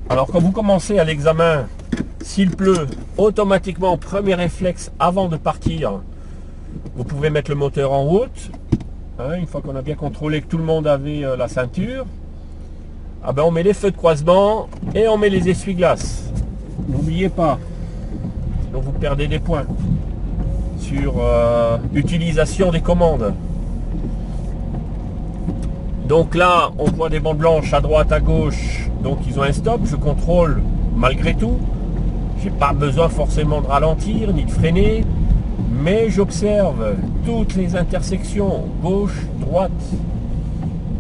Alors quand vous commencez à l'examen, s'il pleut, automatiquement, premier réflexe avant de partir, vous pouvez mettre le moteur en route. Hein, une fois qu'on a bien contrôlé que tout le monde avait la ceinture, ah ben on met les feux de croisement et on met les essuie-glaces. N'oubliez pas, sinon vous perdez des points sur utilisation des commandes. Donc là, on voit des bandes blanches à droite, à gauche. Donc ils ont un stop. Je contrôle malgré tout. J'ai pas besoin forcément de ralentir ni de freiner. Mais j'observe toutes les intersections. Gauche, droite.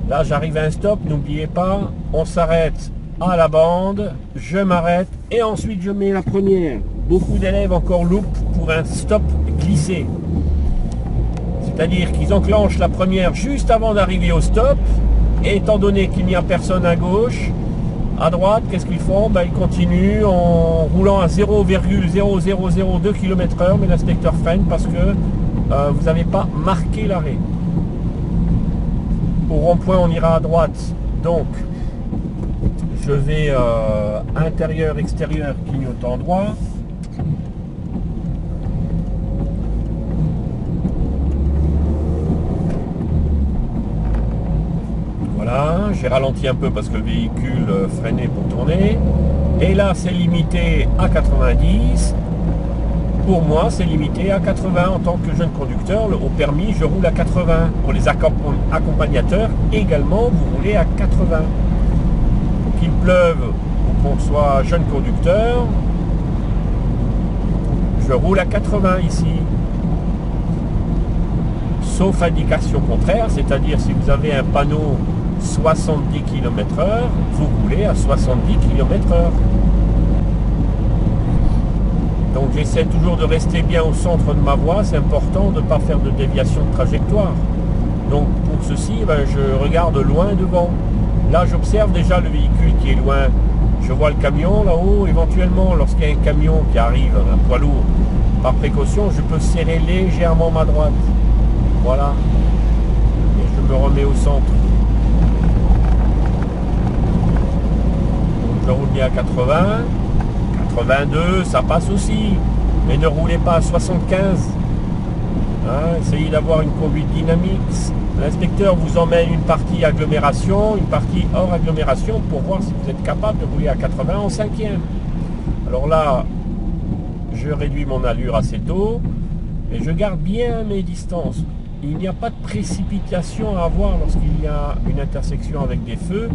Là, j'arrive à un stop. N'oubliez pas, on s'arrête à la bande. Je m'arrête. Et ensuite, je mets la première. Beaucoup d'élèves encore loupent pour un stop glissé. C'est-à-dire qu'ils enclenchent la première juste avant d'arriver au stop. Et étant donné qu'il n'y a personne à gauche, à droite, qu'est-ce qu'ils font? Ben, ils continuent en roulant à 0,0002 km/h, mais l'inspecteur freine parce que vous n'avez pas marqué l'arrêt. Au rond-point, on ira à droite. Donc, je vais intérieur, extérieur, clignotant droit. Voilà, j'ai ralenti un peu parce que le véhicule freinait pour tourner. Et là, c'est limité à 90. Pour moi, c'est limité à 80 en tant que jeune conducteur. Au permis, je roule à 80. Pour les accompagnateurs, également, vous roulez à 80. Qu'il pleuve ou qu'on soit jeune conducteur, je roule à 80 ici. Sauf indication contraire, c'est-à-dire si vous avez un panneau 70 km/h, vous roulez à 70 km/h. Donc j'essaie toujours de rester bien au centre de ma voie, c'est important de ne pas faire de déviation de trajectoire. Donc pour ceci, ben, je regarde loin devant. Là j'observe déjà le véhicule qui est loin. Je vois le camion là-haut, éventuellement lorsqu'il y a un camion qui arrive, un poids lourd, par précaution, je peux serrer légèrement ma droite. Voilà. Et je me remets au centre. Je roule bien à 80, 82, ça passe aussi. Mais ne roulez pas à 75. Hein, essayez d'avoir une conduite dynamique. L'inspecteur vous emmène une partie agglomération, une partie hors agglomération pour voir si vous êtes capable de rouler à 80 en cinquième. Alors là, je réduis mon allure assez tôt et je garde bien mes distances. Il n'y a pas de précipitation à avoir lorsqu'il y a une intersection avec des feux.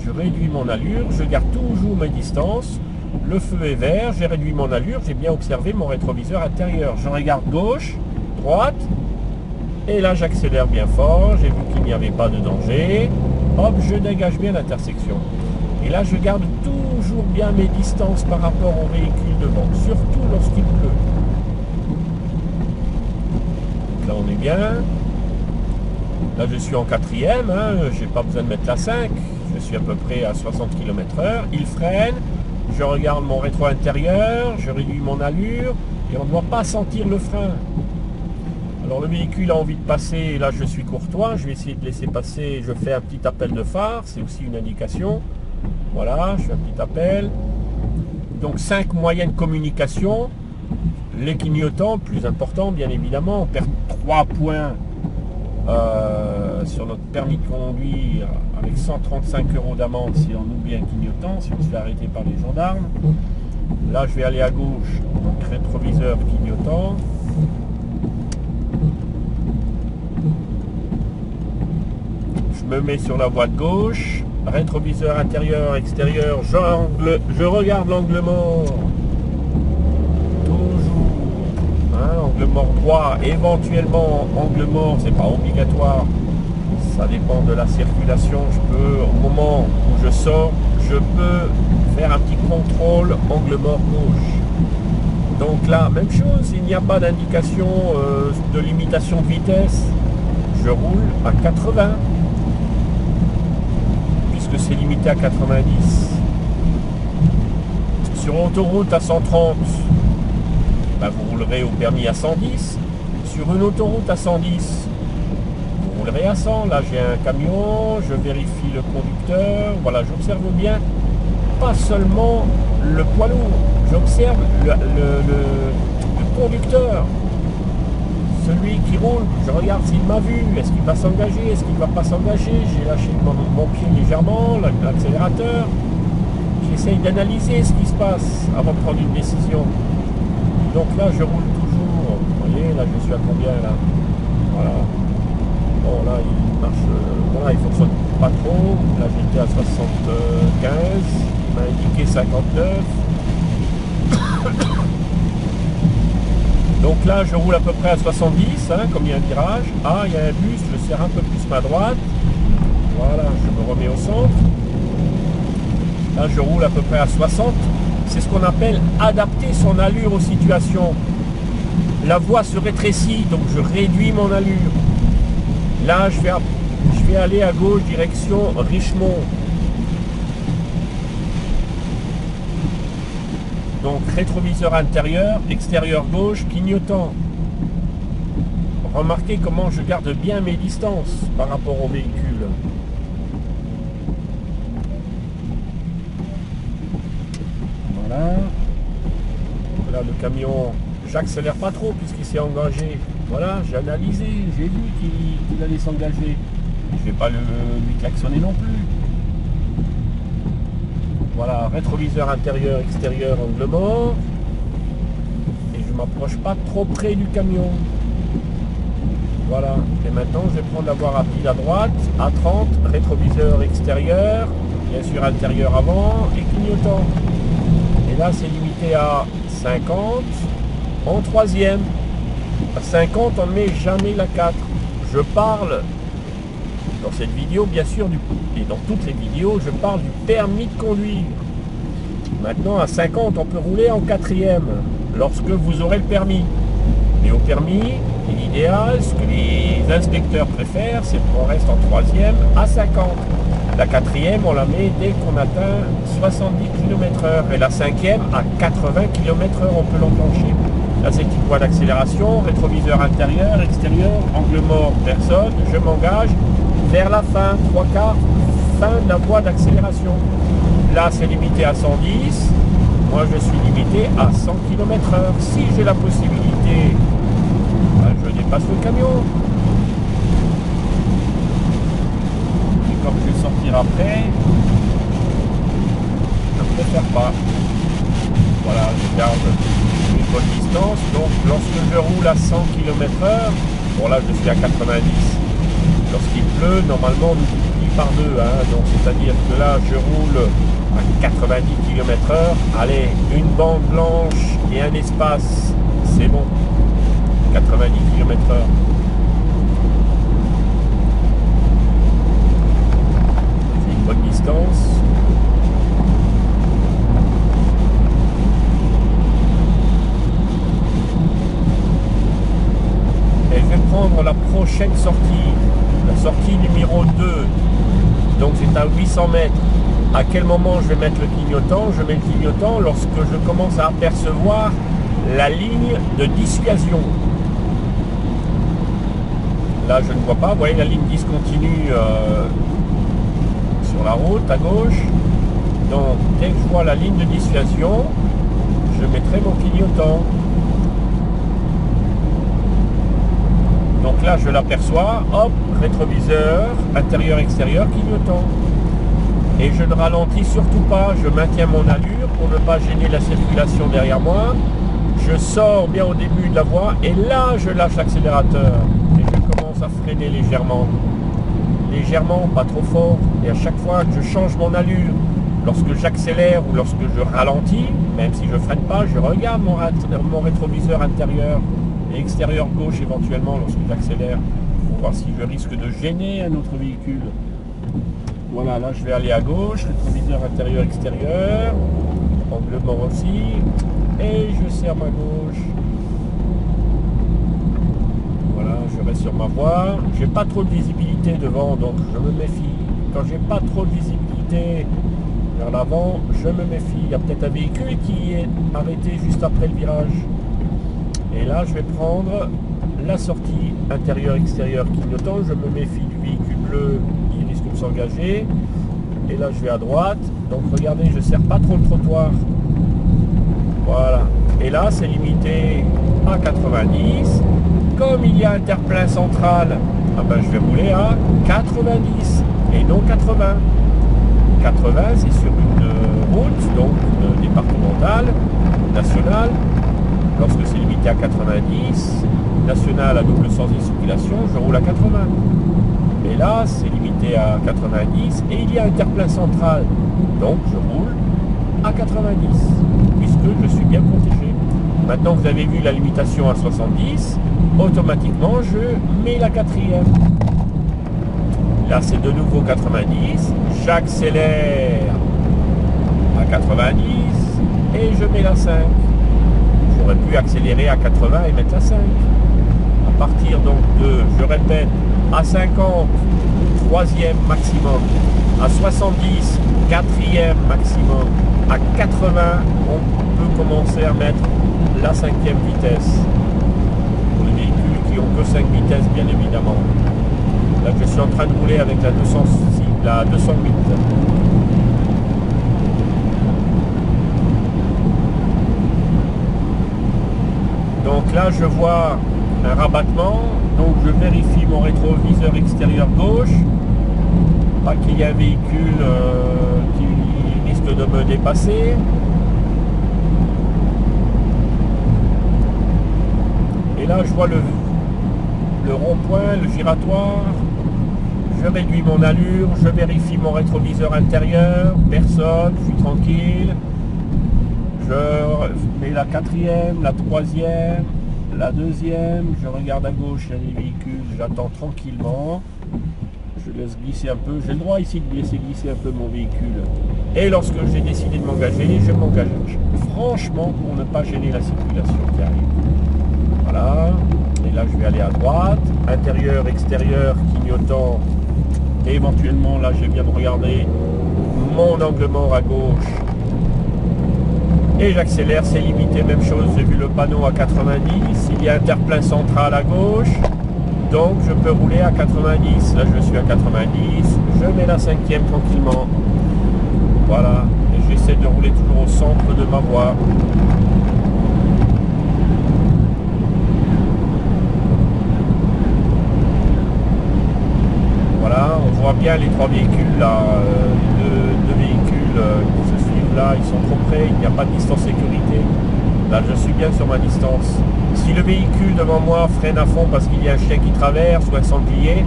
Je réduis mon allure, je garde toujours mes distances. Le feu est vert, j'ai réduit mon allure, j'ai bien observé mon rétroviseur intérieur. Je regarde gauche, droite, et là j'accélère bien fort. J'ai vu qu'il n'y avait pas de danger. Hop, je dégage bien l'intersection. Et là je garde toujours bien mes distances par rapport au véhicule devant, surtout lorsqu'il pleut. Là on est bien. Là je suis en quatrième, hein, j'ai pas besoin de mettre la 5. Je suis à peu près à 60 km/h. Il freine, je regarde mon rétro intérieur, je réduis mon allure et on ne doit pas sentir le frein. Alors le véhicule a envie de passer, et là je suis courtois, je vais essayer de laisser passer, je fais un petit appel de phare, c'est aussi une indication. Voilà, je fais un petit appel. Donc 5 moyens de communication. Les clignotants, plus important bien évidemment, on perd 3 points sur notre permis de conduire avec 135 € d'amende si on oublie un clignotant, si on se fait arrêter par les gendarmes. Là je vais aller à gauche, donc rétroviseur clignotant. Je me mets sur la voie de gauche, rétroviseur intérieur, extérieur, je regarde l'angle mort. Angle mort droit, éventuellement angle mort, c'est pas obligatoire, ça dépend de la circulation. Je peux, au moment où je sors, je peux faire un petit contrôle angle mort gauche. Donc là, même chose, il n'y a pas d'indication de limitation de vitesse, je roule à 80 puisque c'est limité à 90. Sur autoroute à 130, ben vous roulerez au permis à 110. Sur une autoroute à 110, vous roulerez à 100. Là j'ai un camion, je vérifie le conducteur, voilà, j'observe bien pas seulement le poids lourd, j'observe le conducteur, celui qui roule, je regarde s'il m'a vu, est-ce qu'il va s'engager, est-ce qu'il ne va pas s'engager, j'ai lâché mon pied légèrement, l'accélérateur, j'essaye d'analyser ce qui se passe avant de prendre une décision. Donc là je roule toujours, vous voyez, là je suis à combien là? Voilà. Bon là il marche, voilà, il fonctionne pas trop, là j'étais à 75, il m'a indiqué 59. Donc là je roule à peu près à 70, hein, comme il y a un virage. Ah, il y a un bus, je serre un peu plus ma droite. Voilà, je me remets au centre. Là je roule à peu près à 60. C'est ce qu'on appelle adapter son allure aux situations. La voie se rétrécit, donc je réduis mon allure. Là je vais aller à gauche, direction Richemont. Donc rétroviseur intérieur, extérieur gauche, clignotant. Remarquez comment je garde bien mes distances par rapport au véhicule. Voilà. Là le camion, j'accélère pas trop puisqu'il s'est engagé. Voilà, j'ai analysé, j'ai vu qu'il allait s'engager. Je vais pas lui klaxonner non plus. Voilà, rétroviseur intérieur, extérieur, angle mort. Et je ne m'approche pas trop près du camion. Voilà. Et maintenant, je vais prendre la voie rapide à droite, à 30, rétroviseur extérieur, bien sûr intérieur avant et clignotant. Et là, c'est limité à 50 en troisième. À 50, on ne met jamais la 4. Je parle dans cette vidéo, bien sûr, et dans toutes les vidéos, je parle du permis de conduire. Maintenant, à 50, on peut rouler en quatrième, lorsque vous aurez le permis. Mais au permis, l'idéal, ce que les inspecteurs préfèrent, c'est qu'on reste en troisième à 50. La quatrième, on la met dès qu'on atteint 70 km/h. Et la cinquième, à 80 km/h, on peut l'enclencher. Là, c'est une voie d'accélération, rétroviseur intérieur, extérieur, angle mort, personne, je m'engage vers la fin, 3/4, fin de la voie d'accélération. Là, c'est limité à 110. Moi, je suis limité à 100 km/h. Si j'ai la possibilité, ben, je dépasse le camion. Et comme je vais sortir après, je ne préfère pas. Voilà, je garde une bonne distance. Donc, lorsque je roule à 100 km/h, bon là, je suis à 90. Lorsqu'il pleut, normalement, on multiplie par 2. Hein, donc, c'est-à-dire que là, je roule à 90 km/h. Allez, une bande blanche et un espace, c'est bon. 90 km/h. C'est une bonne distance. Et je vais prendre la prochaine sortie. La sortie numéro 2, donc c'est à 800 mètres. À quel moment je vais mettre le clignotant? Je mets le clignotant lorsque je commence à apercevoir la ligne de dissuasion. Là, je ne vois pas. Vous voyez la ligne discontinue sur la route à gauche. Donc, dès que je vois la ligne de dissuasion, je mettrai mon clignotant. Donc là, je l'aperçois, hop, rétroviseur, intérieur, extérieur, clignotant. Et je ne ralentis surtout pas, je maintiens mon allure pour ne pas gêner la circulation derrière moi. Je sors bien au début de la voie et là, je lâche l'accélérateur. Et je commence à freiner légèrement. Légèrement, pas trop fort. Et à chaque fois que je change mon allure, lorsque j'accélère ou lorsque je ralentis, même si je ne freine pas, je regarde mon rétroviseur intérieur et extérieur gauche éventuellement lorsque j'accélère pour voir si je risque de gêner un autre véhicule. Voilà, là je vais aller à gauche, rétroviseur intérieur extérieur, angle mort aussi, et je serre ma gauche. Voilà, je reste sur ma voie. J'ai pas trop de visibilité devant, donc je me méfie. Quand j'ai pas trop de visibilité vers l'avant, je me méfie. Il y a peut-être un véhicule qui est arrêté juste après le virage. Et là, je vais prendre la sortie intérieur-extérieur clignotant. Je me méfie du véhicule bleu qui risque de s'engager. et là je vais à droite. Donc regardez, je ne sers pas trop le trottoir. Voilà. Et là c'est limité à 90. Comme il y a un terre-plein central, ah ben, je vais rouler à 90 et non 80. 80 c'est sur une route donc départementale, nationale. Lorsque c'est limité à 90, national à double sens de circulation, je roule à 80. Mais là, c'est limité à 90 et il y a un terre-plein central. Donc, je roule à 90, puisque je suis bien protégé. Maintenant, vous avez vu la limitation à 70, automatiquement, je mets la quatrième. Là, c'est de nouveau 90. J'accélère à 90 et je mets la 5. J'aurais pu accélérer à 80 et mettre la 5. À partir donc de, je répète, à 50, troisième maximum, à 70, quatrième maximum, à 80, on peut commencer à mettre la cinquième vitesse. Pour les véhicules qui ont que 5 vitesses, bien évidemment. Là, je suis en train de rouler avec la 208. Donc là, je vois un rabattement, donc je vérifie mon rétroviseur extérieur gauche, pas qu'il y ait un véhicule qui risque de me dépasser. Et là, je vois le rond-point, le giratoire, je réduis mon allure, je vérifie mon rétroviseur intérieur, personne, je suis tranquille. Je mets la quatrième, la troisième, la deuxième, je regarde à gauche, il y a des véhicules, j'attends tranquillement, je laisse glisser un peu, j'ai le droit ici de laisser glisser un peu mon véhicule. Et lorsque j'ai décidé de m'engager, je m'engage franchement pour ne pas gêner la circulation qui arrive. Voilà, et là je vais aller à droite, intérieur, extérieur, clignotant, et éventuellement là je viens de regarder mon angle mort à gauche. Et j'accélère, c'est limité, même chose, j'ai vu le panneau à 90, il y a un terre-plein central à gauche, donc je peux rouler à 90, là je suis à 90, je mets la cinquième tranquillement, voilà, et j'essaie de rouler toujours au centre de ma voie. Voilà, on voit bien les trois véhicules là, deux véhicules qui se suivent là, ils sont trop près, il n'y a pas de distance sécurité. Là je suis bien sur ma distance. Si le véhicule devant moi freine à fond parce qu'il y a un chien qui traverse ou un sanglier,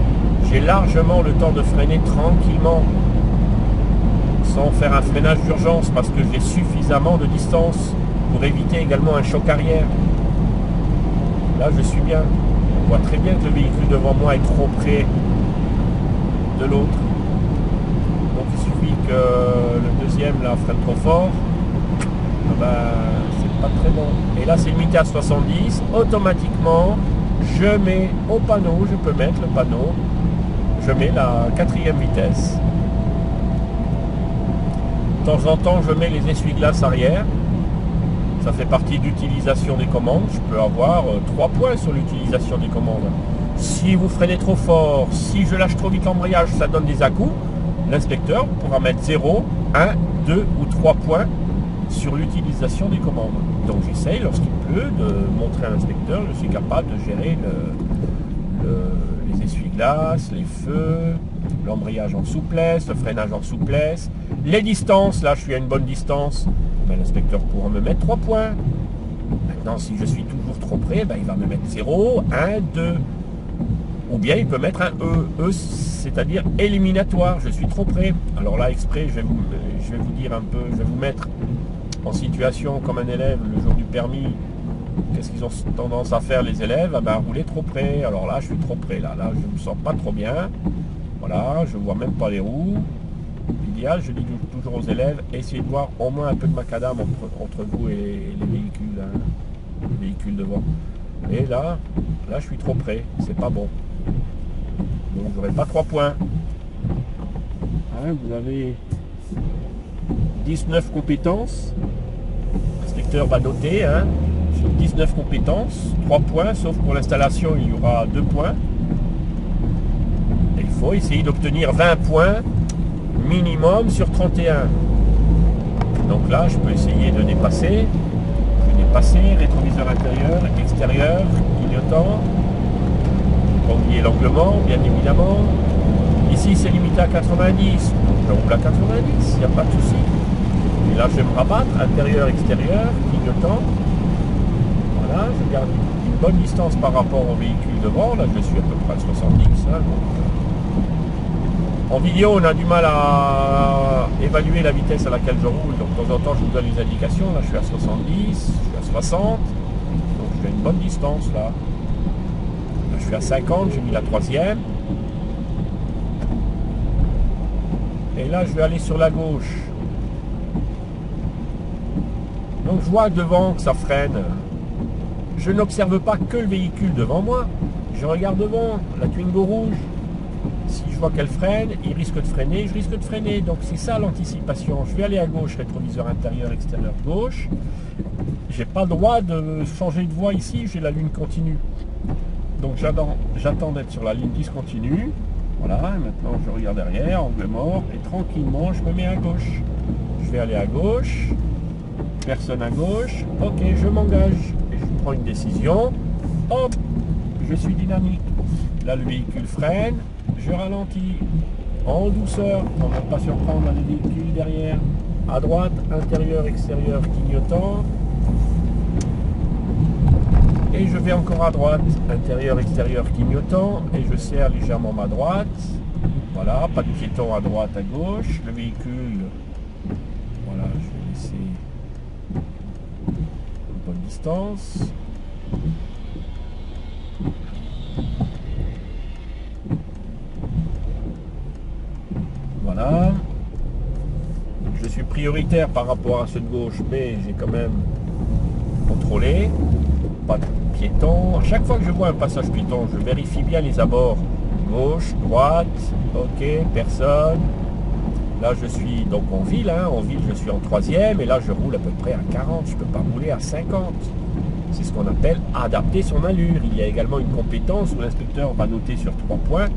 j'ai largement le temps de freiner tranquillement, sans faire un freinage d'urgence parce que j'ai suffisamment de distance pour éviter également un choc arrière. Là je suis bien, on voit très bien que le véhicule devant moi est trop près de l'autre, donc il suffit que le deuxième là freine trop fort, ben, c'est pas très bon. Et là c'est limité à 70, automatiquement je mets au panneau, je peux mettre le panneau, je mets la quatrième vitesse. De temps en temps je mets les essuie-glaces arrière, ça fait partie d'utilisation des commandes, je peux avoir 3 points sur l'utilisation des commandes. Si vous freinez trop fort, si je lâche trop vite l'embrayage, ça donne des à-coups, l'inspecteur pourra mettre 0, 1, 2 ou 3 points sur l'utilisation des commandes. Donc j'essaye, lorsqu'il pleut, de montrer à l'inspecteur, je suis capable de gérer les essuie-glaces, les feux, l'embrayage en souplesse, le freinage en souplesse, les distances, là je suis à une bonne distance, ben, l'inspecteur pourra me mettre 3 points. Maintenant si je suis toujours trop près, ben, il va me mettre 0, 1, 2. Ou bien il peut mettre un E. E, c'est-à-dire éliminatoire. Je suis trop près. Alors là, exprès, je vais vous dire un peu, je vais vous mettre en situation comme un élève le jour du permis. Qu'est-ce qu'ils ont tendance à faire les élèves? Ah ben, rouler trop près. Alors là, je suis trop près. Là, je ne me sens pas trop bien. Voilà, je ne vois même pas les roues. L'idéal, je dis toujours aux élèves, essayez de voir au moins un peu de macadam entre vous et les véhicules, hein, les véhicules devant. Et là, je suis trop près. C'est pas bon. Donc j'aurai pas 3 points. Hein, vous avez 19 compétences. L'inspecteur va noter hein, sur 19 compétences, 3 points, sauf pour l'installation, il y aura 2 points. Et il faut essayer d'obtenir 20 points minimum sur 31. Donc là, je peux essayer de dépasser. Je vais dépasser, rétroviseur intérieur, extérieur, clignotant. Pas oublier l'anglement, bien évidemment. Ici, c'est limité à 90. Donc je roule à 90, il n'y a pas de souci. Et là, je vais me rabattre, intérieur, extérieur, clignotant. Voilà, je garde une bonne distance par rapport au véhicule devant. Là, je suis à peu près à 70. Hein, donc, en vidéo, on a du mal à évaluer la vitesse à laquelle je roule. Donc, de temps en temps, je vous donne les indications. Là, je suis à 70, je suis à 60. Donc, je fais une bonne distance, là. Là, je suis à 50, j'ai mis la troisième. Et là, je vais aller sur la gauche. Donc, je vois devant que ça freine. Je n'observe pas que le véhicule devant moi. Je regarde devant, la Twingo rouge. Si je vois qu'elle freine, il risque de freiner, je risque de freiner. Donc c'est ça l'anticipation. Je vais aller à gauche, rétroviseur intérieur, extérieur, gauche. J'ai pas le droit de changer de voie ici, j'ai la ligne continue. Donc j'attends d'être sur la ligne discontinue. Voilà, maintenant je regarde derrière, angle mort, et tranquillement je me mets à gauche. Je vais aller à gauche, personne à gauche, ok, je m'engage. Et je prends une décision, hop, je suis dynamique. Là le véhicule freine. Je ralentis en douceur pour ne pas surprendre les véhicules derrière. À droite, intérieur, extérieur, clignotant. Et je vais encore à droite, intérieur, extérieur, clignotant. Et je serre légèrement ma droite. Voilà, pas de piéton à droite, à gauche. Le véhicule, voilà, je vais laisser une bonne distance. Voilà. Je suis prioritaire par rapport à ceux de gauche, mais j'ai quand même contrôlé. Pas de piéton. À chaque fois que je vois un passage piéton, je vérifie bien les abords. Gauche, droite, ok, personne. Là, je suis donc en ville. Hein. En ville, je suis en troisième. Et là, je roule à peu près à 40. Je ne peux pas rouler à 50. C'est ce qu'on appelle adapter son allure. Il y a également une compétence où l'inspecteur va noter sur 3 points.